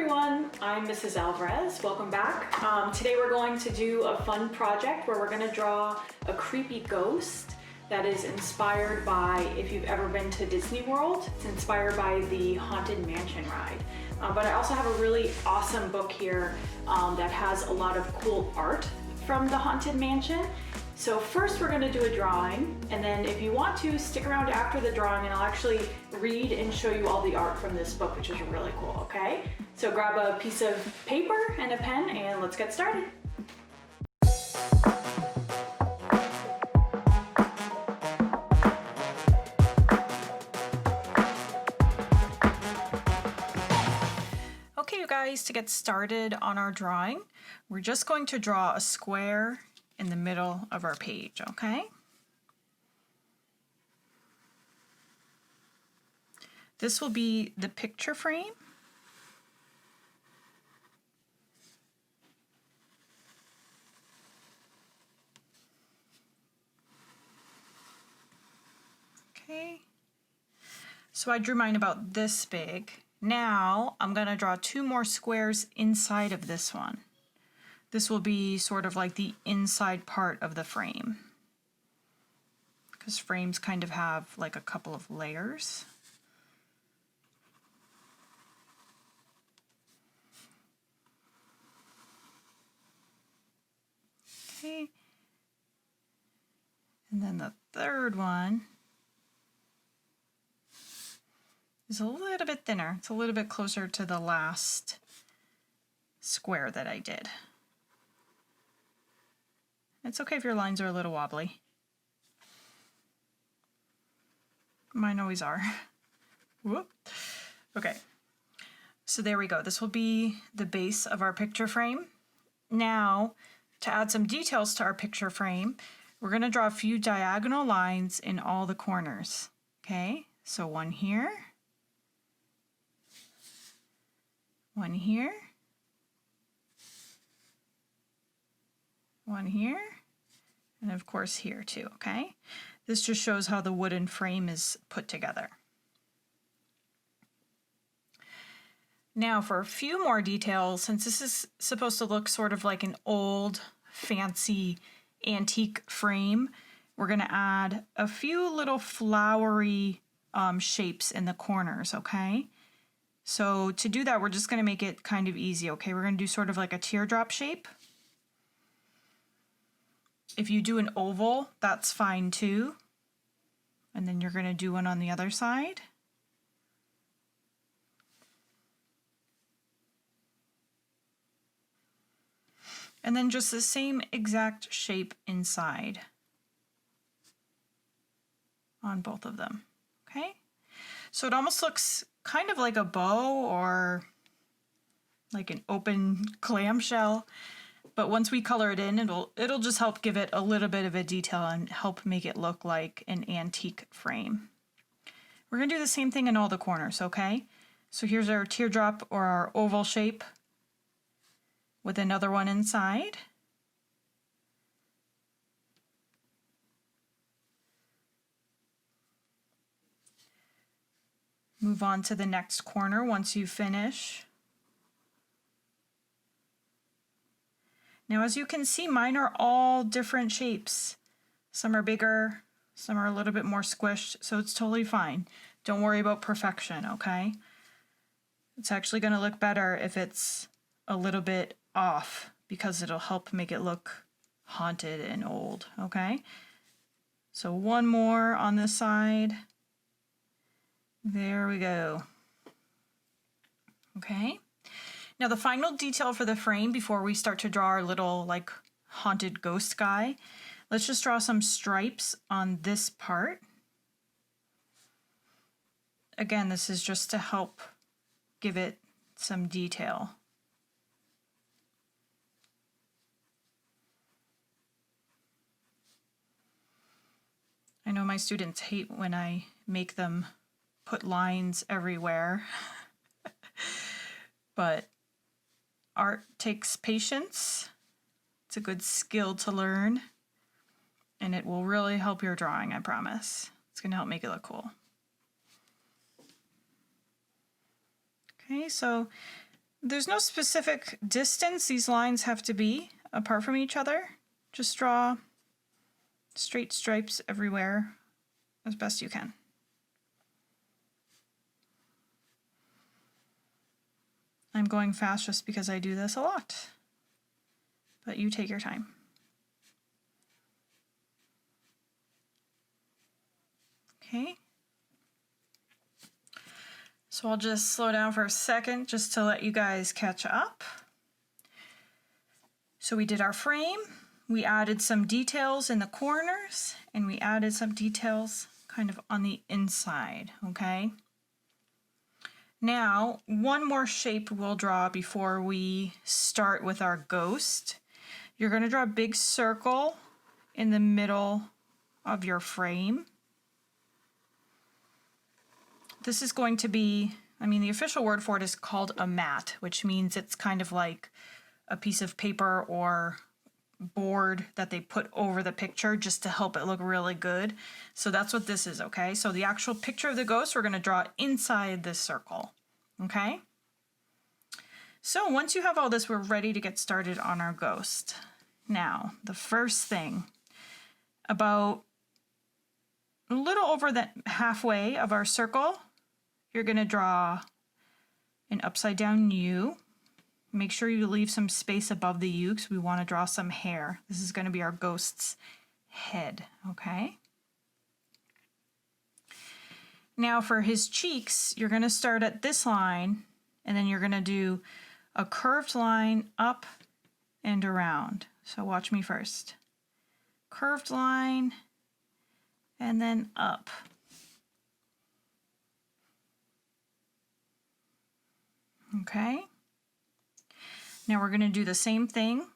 everyone, I'm Mrs. Alvarez. Welcome back. Today we're going to do a fun project where we're going to draw a creepy ghost that is inspired by, if you've ever been to Disney World, it's inspired by the Haunted Mansion ride. But I also have a really awesome book here that has a lot of cool art from the Haunted Mansion. So first we're going to do a drawing, and then if you want to, stick around after the drawing and I'll actually read and show you all the art from this book, which is really cool, okay? So grab a piece of paper and a pen and let's get started. Okay, you guys, to get started on our drawing, we're just going to draw a square in the middle of our page, okay? This will be the picture frame. Okay. So I drew mine about this big. Now I'm going to draw two more squares inside of this one. This will be sort of like the inside part of the frame, because frames kind of have like a couple of layers. Okay. And then the third one is a little bit thinner. It's a little bit closer to the last square that I did. It's okay if your lines are a little wobbly. Mine always are. Whoop. Okay, so there we go. This will be the base of our picture frame. Now, to add some details to our picture frame, we're going to draw a few diagonal lines in all the corners. Okay, so one here, one here, one here, and of course here too, okay? This just shows how the wooden frame is put together. Now for a few more details, since this is supposed to look sort of like an old, fancy, antique frame, we're gonna add a few little flowery shapes in the corners, okay? So to do that, we're just gonna make it kind of easy, okay? We're gonna do sort of like a teardrop shape. If you do an oval, that's fine too. And then you're going to do one on the other side. And then just the same exact shape inside on both of them, okay? So it almost looks kind of like a bow or like an open clamshell. But once we color it in, it'll just help give it a little bit of a detail and help make it look like an antique frame. We're going to do the same thing in all the corners, okay? So here's our teardrop or our oval shape with another one inside. Move on to the next corner once you finish. Now, as you can see, mine are all different shapes. Some are bigger, some are a little bit more squished, so it's totally fine. Don't worry about perfection, okay? It's actually going to look better if it's a little bit off, because it'll help make it look haunted and old, okay? So one more on this side. There we go. Okay. Now the final detail for the frame before we start to draw our little like haunted ghost guy, let's just draw some stripes on this part. Again, this is just to help give it some detail. I know my students hate when I make them put lines everywhere, but art takes patience. It's a good skill to learn, and it will really help your drawing, I promise. It's going to help make it look cool. Okay, so There's no specific distance these lines have to be apart from each other. Just draw straight stripes everywhere as best you can. I'm going fast just because I do this a lot, but you take your time. Okay. So I'll just slow down for a second just to let you guys catch up. So we did our frame, we added some details in the corners, and we added some details kind of on the inside, okay? Now, one more shape we'll draw before we start with our ghost. You're going to draw a big circle in the middle of your frame. This is going to be, the official word for it is called a mat, which means it's kind of like a piece of paper or board that they put over the picture just to help it look really good. So that's what this is, okay? So the actual picture of the ghost, we're going to draw inside this circle, okay? So once you have all this, we're ready to get started on our ghost. Now, the first thing, about a little over the halfway of our circle, you're going to draw an upside down U. Make sure you leave some space above the U because we want to draw some hair. This is going to be our ghost's head, okay? Now for his cheeks, you're going to start at this line and then you're going to do a curved line up and around. So watch me first. Curved line and then up. Okay. Now we're going to do the same thing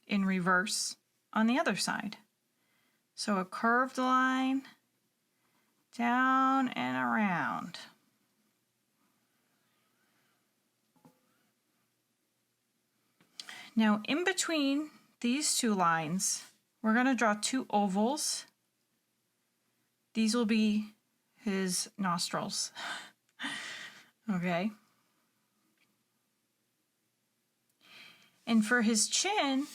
in reverse on the other side. So a curved line down and around. Now in between these two lines, we're going to draw two ovals. These will be his nostrils. Okay. And for his chin,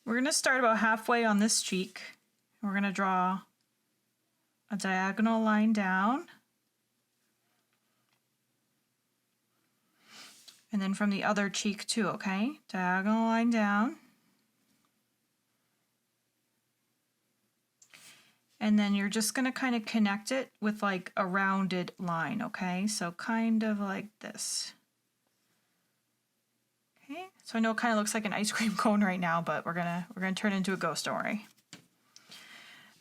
we're going to start about halfway on this cheek. We're going to draw a diagonal line down. And then from the other cheek too, okay? Diagonal line down. And then you're just going to kind of connect it with like a rounded line, okay? So kind of like this. Okay, so I know it kind of looks like an ice cream cone right now, but we're gonna turn it into a ghost story.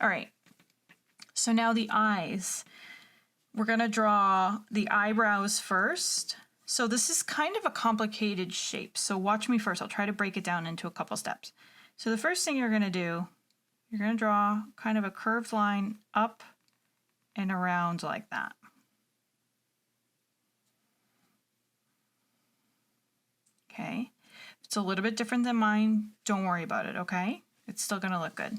All right, so now the eyes. We're gonna draw the eyebrows first. So this is kind of a complicated shape, so watch me first. I'll try to break it down into a couple steps. So the first thing you're gonna do, you're gonna draw kind of a curved line up and around like that. Okay, if it's a little bit different than mine, don't worry about it, okay? It's still gonna look good.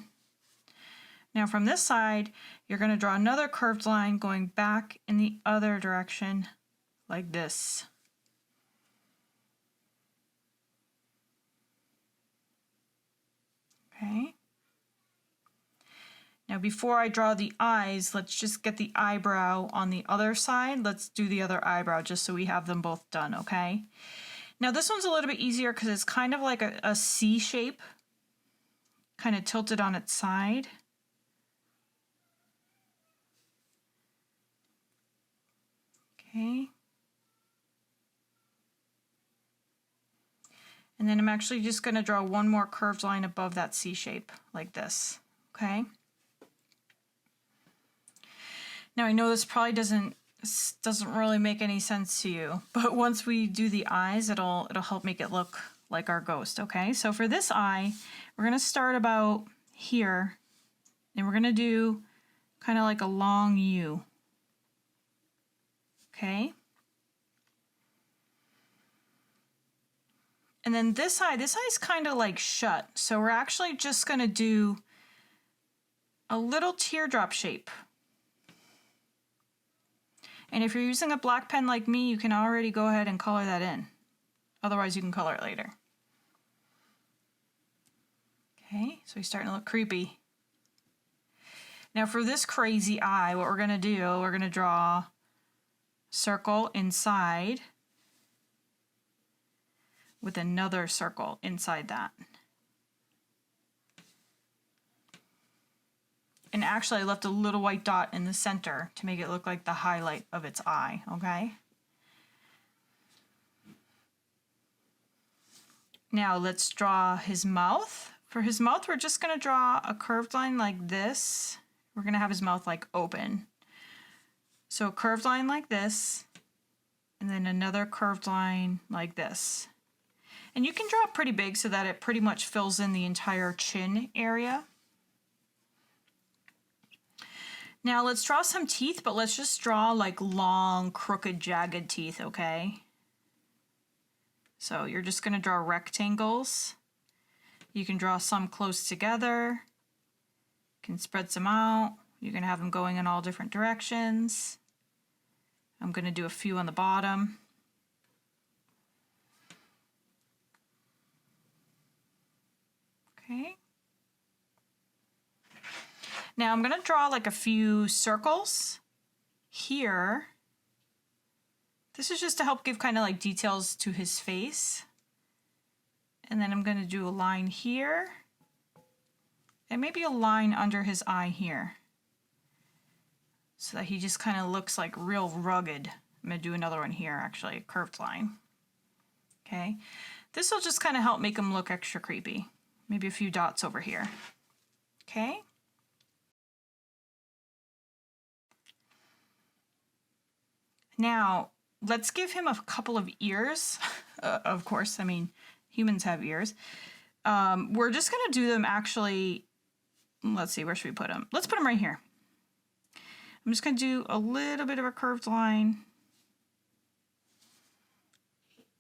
Now from this side, you're gonna draw another curved line going back in the other direction like this. Okay. Now before I draw the eyes, let's just get the eyebrow on the other side. Let's do the other eyebrow just so we have them both done, okay? Now this one's a little bit easier because it's kind of like a C shape, kind of tilted on its side. Okay. And then I'm actually just going to draw one more curved line above that C shape, like this, okay? Now I know this probably doesn't really make any sense to you, but once we do the eyes, it'll help make it look like our ghost, okay? So for this eye, we're gonna start about here, and we're gonna do kind of like a long U, okay? And then this eye's kind of like shut, so we're actually just gonna do a little teardrop shape. And if you're using a black pen like me, you can already go ahead and color that in. Otherwise, you can color it later. Okay, so he's starting to look creepy. Now for this crazy eye, what we're gonna do, we're gonna draw a circle inside with another circle inside that. And actually I left a little white dot in the center to make it look like the highlight of its eye, okay? Now let's draw his mouth. For his mouth, we're just gonna draw a curved line like this. We're gonna have his mouth like open. So a curved line like this, and then another curved line like this. And you can draw it pretty big so that it pretty much fills in the entire chin area. Now let's draw some teeth, but let's just draw like long, crooked, jagged teeth, okay? So you're just gonna draw rectangles. You can draw some close together. You can spread some out. You can have them going in all different directions. I'm gonna do a few on the bottom. Okay. Now I'm gonna draw like a few circles here. This is just to help give kind of like details to his face. And then I'm gonna do a line here. And maybe a line under his eye here. So that he just kind of looks like real rugged. I'm gonna do another one here, actually, a curved line. Okay. This will just kind of help make him look extra creepy. Maybe a few dots over here. Okay. Now, let's give him a couple of ears. Of course, I mean, humans have ears. We're just going to do them actually, let's see, where should we put them? Let's put them right here. I'm just going to do a little bit of a curved line.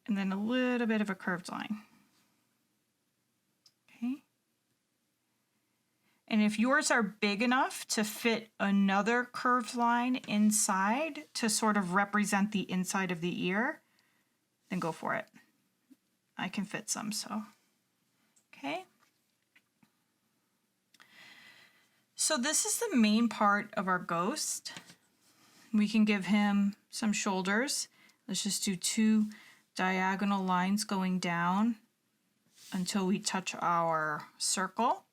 And then a little bit of a curved line. Okay. And if yours are big enough to fit another curved line inside to sort of represent the inside of the ear, then go for it. I can fit some, so. Okay. So this is the main part of our ghost. We can give him some shoulders. Let's just do 2 diagonal lines going down until we touch our circle.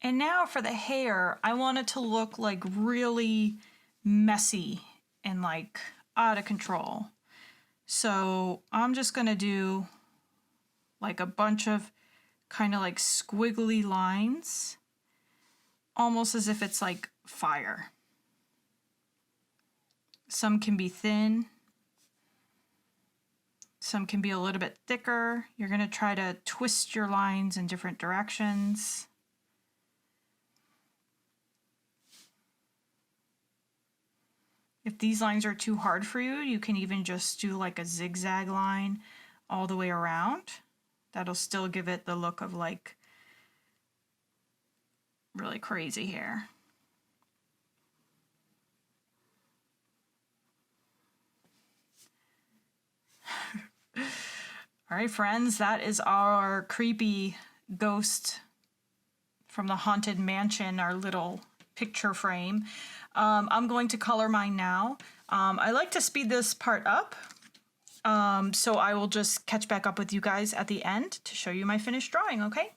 And now for the hair, I want it to look like really messy and like out of control. So I'm just gonna do like a bunch of kind of like squiggly lines, almost as if it's like fire. Some can be thin. Some can be a little bit thicker. You're gonna try to twist your lines in different directions. If these lines are too hard for you, you can even just do like a zigzag line all the way around. That'll still give it the look of like really crazy hair. All right, friends, that is our creepy ghost from the Haunted Mansion, our little picture frame. I'm going to color mine now. I like to speed this part up, so I will just catch back up with you guys at the end to show you my finished drawing, okay?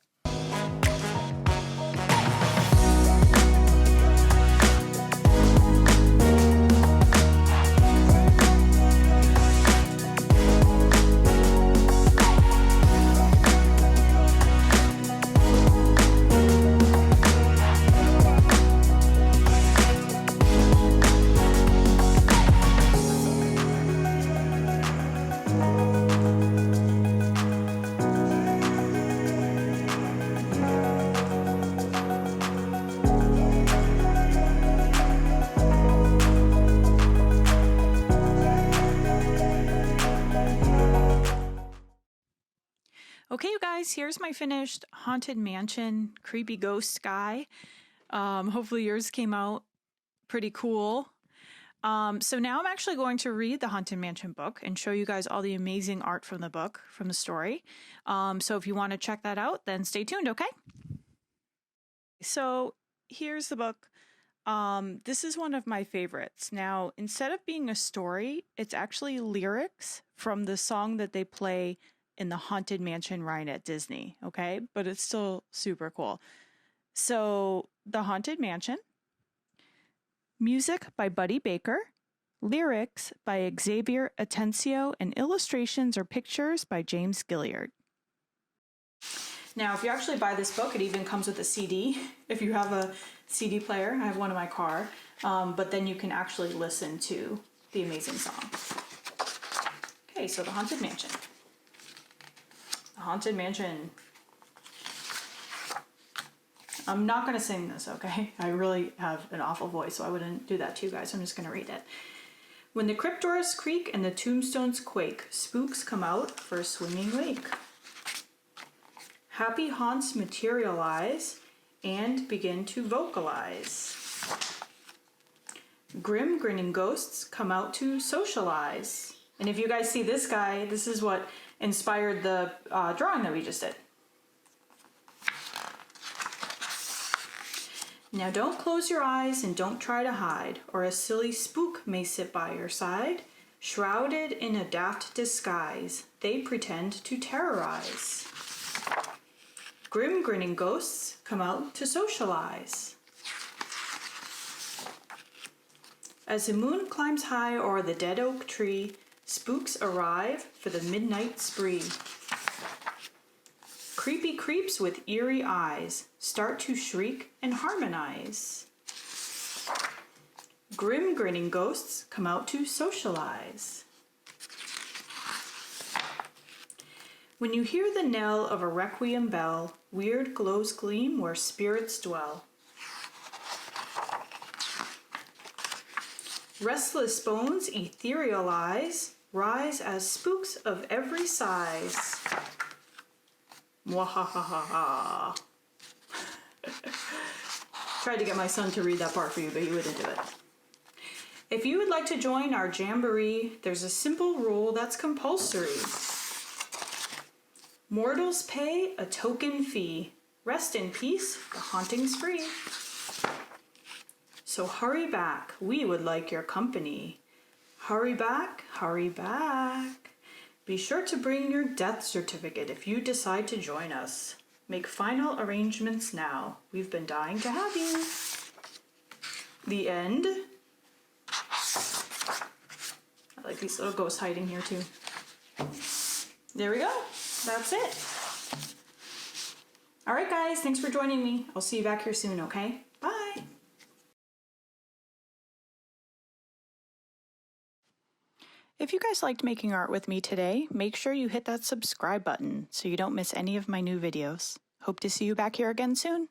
Okay, you guys, here's my finished Haunted Mansion creepy ghost guy. Hopefully yours came out pretty cool. So now I'm actually going to read the Haunted Mansion book and show you guys all the amazing art from the book, from the story. So if you want to check that out, then stay tuned, okay? So here's the book. This is one of my favorites. Now, instead of being a story, it's actually lyrics from the song that they play in the Haunted Mansion ride at Disney, okay? But it's still super cool. So, The Haunted Mansion, music by Buddy Baker, lyrics by Xavier Atencio, and illustrations or pictures by James Gilliard. Now, if you actually buy this book, it even comes with a CD. If you have a CD player, I have one in my car, but then you can actually listen to the amazing song. Okay, so The Haunted Mansion. The Haunted Mansion. I'm not going to sing this, okay? I really have an awful voice, so I wouldn't do that to you guys. I'm just going to read it. When the crypt doors creak and the tombstones quake, spooks come out for a swinging wake. Happy haunts materialize and begin to vocalize. Grim grinning ghosts come out to socialize. And if you guys see this guy, this is what inspired the drawing that we just did. Now don't close your eyes and don't try to hide, or a silly spook may sit by your side. Shrouded in a daft disguise, they pretend to terrorize. Grim grinning ghosts come out to socialize. As the moon climbs high o'er the dead oak tree, spooks arrive for the midnight spree. Creepy creeps with eerie eyes start to shriek and harmonize. Grim grinning ghosts come out to socialize. When you hear the knell of a requiem bell, weird glows gleam where spirits dwell. Restless bones etherealize, rise as spooks of every size. Mwahahaha. Tried to get my son to read that part for you, but he wouldn't do it. If you would like to join our jamboree, there's a simple rule that's compulsory. Mortals pay a token fee. Rest in peace, the haunting's free. So hurry back, we would like your company. Hurry back, hurry back. Be sure to bring your death certificate if you decide to join us. Make final arrangements now. We've been dying to have you. The end. I like these little ghosts hiding here too. There we go. That's it. All right, guys. Thanks for joining me. I'll see you back here soon, okay? Bye. If you guys liked making art with me today, make sure you hit that subscribe button so you don't miss any of my new videos. Hope to see you back here again soon.